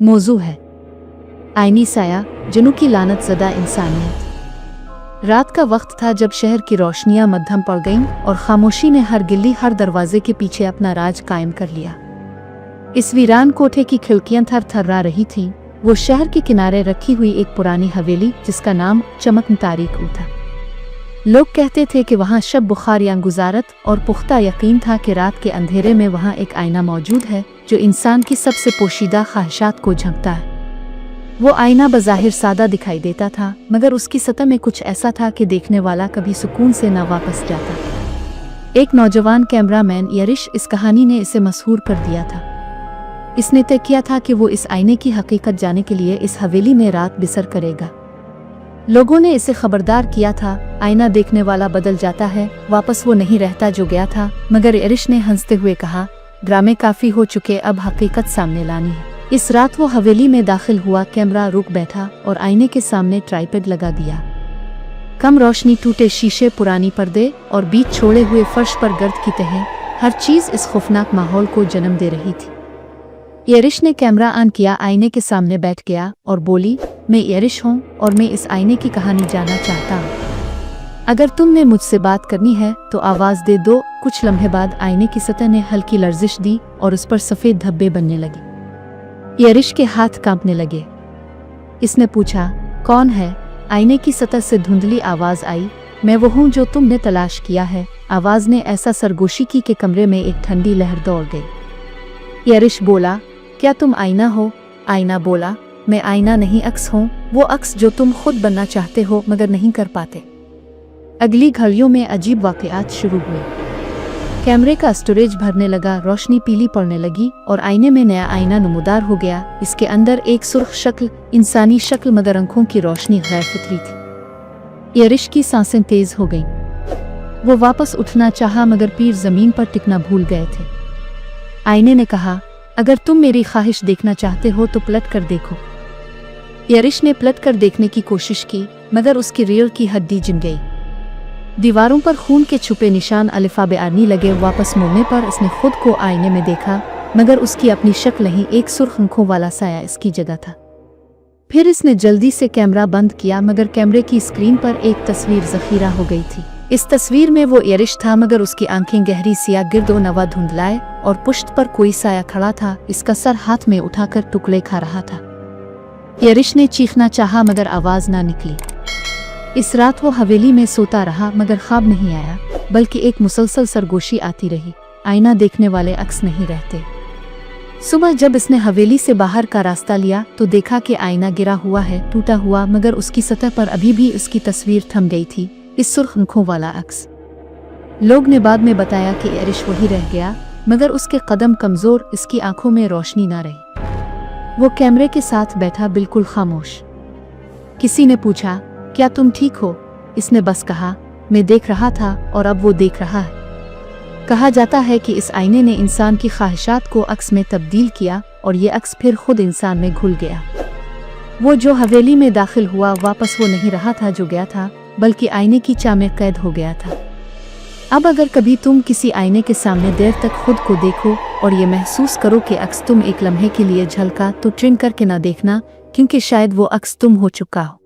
मौजू है आईनी साया, जिन्हों की लानत ज़दा इंसानियत। रात का वक्त था जब शहर की रोशनियां मध्यम पड़ गईं और खामोशी ने हर गिल्ली हर दरवाजे के पीछे अपना राज कायम कर लिया। इस वीरान कोठे की खिड़कियां थर थर्रा रही थीं। वो शहर के किनारे रखी हुई एक पुरानी हवेली जिसका नाम चमक तारीख था। लोग कहते थे कि वहाँ शब बुखारियां गुजारत और पुख्ता यकीन था कि रात के अंधेरे में वहाँ एक आईना मौजूद है जो इंसान की सबसे पोशीदा ख्वाहिशात को झंकता है। वो आईना बज़ाहिर सादा दिखाई देता था, मगर उसकी सतह में कुछ ऐसा था कि देखने वाला कभी सुकून से न वापस जाता। एक नौजवान कैमरामैन यरिश इस कहानी ने इसे मशहूर कर दिया था। इसने तय किया था कि वो इस आईने की हकीकत जानने के लिए इस हवेली में रात बसर करेगा। लोगों ने इसे खबरदार किया था, आईना देखने वाला बदल जाता है, वापस वो नहीं रहता जो गया था। मगर यरिश ने हंसते हुए कहा, ड्रामे काफ़ी हो चुके, अब हकीकत सामने लानी है। इस रात वो हवेली में दाखिल हुआ, कैमरा रुक बैठा और आईने के सामने ट्राइपॉड लगा दिया। कम रोशनी, टूटे शीशे, पुरानी पर्दे और बीच छोड़े हुए फर्श पर गर्द की तह, हर चीज़ इस खौफनाक माहौल को जन्म दे रही थी। यरिश ने कैमरा ऑन किया, आईने के सामने बैठ गया और बोली, मैं यरिश हूँ और मैं इस आईने की कहानी जानना चाहता हूँ। अगर तुमने मुझसे बात करनी है तो आवाज़ दे दो। कुछ लम्हे बाद आईने की सतह ने हल्की लर्जिश दी और उस पर सफ़ेद धब्बे बनने लगे। यरिश के हाथ कांपने लगे। इसने पूछा, कौन है? आईने की सतह से धुंधली आवाज़ आई, मैं वो हूँ जो तुमने तलाश किया है। आवाज़ ने ऐसा सरगोशी की कि कमरे में एक ठंडी लहर दौड़ गई। यरिश बोला, क्या तुम आईना हो? आईना बोला, मैं आईना नहीं, अक्स हूँ, वो अक्स जो तुम खुद बनना चाहते हो मगर नहीं कर पाते। अगली घड़ियों में अजीब वाक़यात शुरू हुए। कैमरे का स्टोरेज भरने लगा, रोशनी पीली पड़ने लगी और आईने में नया आईना नमूदार हो गया। इसके अंदर एक सुर्ख शक्ल, इंसानी शक्ल, मगर आंखों की रोशनी गैर फितरी थी। यरिश की सांसें तेज हो गईं। वो वापस उठना चाहा मगर पैर जमीन पर टिकना भूल गए थे। आईने ने कहा, अगर तुम मेरी ख्वाहिश देखना चाहते हो तो पलट कर देखो। यरिश ने पलट कर देखने की कोशिश की मगर उसकी रीढ़ की हड्डी जम गई। दीवारों पर खून के छुपे निशान अलिफाबे आने लगे। वापस मुड़ने पर इसने खुद को आईने में देखा मगर उसकी अपनी शक्ल नहीं, एक सुर्ख आंखों वाला साया इसकी जगह था। फिर इसने जल्दी से कैमरा बंद किया मगर कैमरे की स्क्रीन पर एक तस्वीर ज़ख़ीरा हो गई थी। इस तस्वीर में वो यरिश था मगर उसकी आंखें गहरी सिया गिरदो नवा धुंधलाए और पुश्त पर कोई साया खड़ा था। इसका सर हाथ में उठाकर टुकड़े खा रहा था। यरिश ने चीखना चाहा मगर आवाज़ ना निकली। इस रात वो हवेली में सोता रहा मगर ख्वाब नहीं आया, बल्कि एक मुसलसल सरगोशी आती रही। आईना देखने वाले अक्स नहीं रहते। सुबह जब इसने हवेली से बाहर का रास्ता लिया तो देखा कि आईना गिरा हुआ है, टूटा हुआ, मगर उसकी सतह पर अभी भी उसकी तस्वीर थम गई थी, इस सुर्ख आंखों वाला अक्स। लोग ने बाद में बताया कि यरिश वही रह गया मगर उसके कदम कमज़ोर, इसकी आंखों में रोशनी ना रही। वो कैमरे के साथ बैठा, बिल्कुल खामोश। किसी ने पूछा, क्या तुम ठीक हो? इसने बस कहा, मैं देख रहा था और अब वो देख रहा है। कहा जाता है कि इस आईने ने इंसान की ख्वाहिशात को अक्स में तब्दील किया और ये अक्स फिर खुद इंसान में घुल गया। वो जो हवेली में दाखिल हुआ वापस वो नहीं रहा था जो गया था, बल्कि आईने की चाह में कैद हो गया था। अब अगर कभी तुम किसी आईने के सामने देर तक खुद को देखो और ये महसूस करो कि अक्स तुम एक लम्हे के लिए झलका, तो ट्रिम करके ना देखना, क्योंकि शायद वो अक्स तुम हो चुका हो।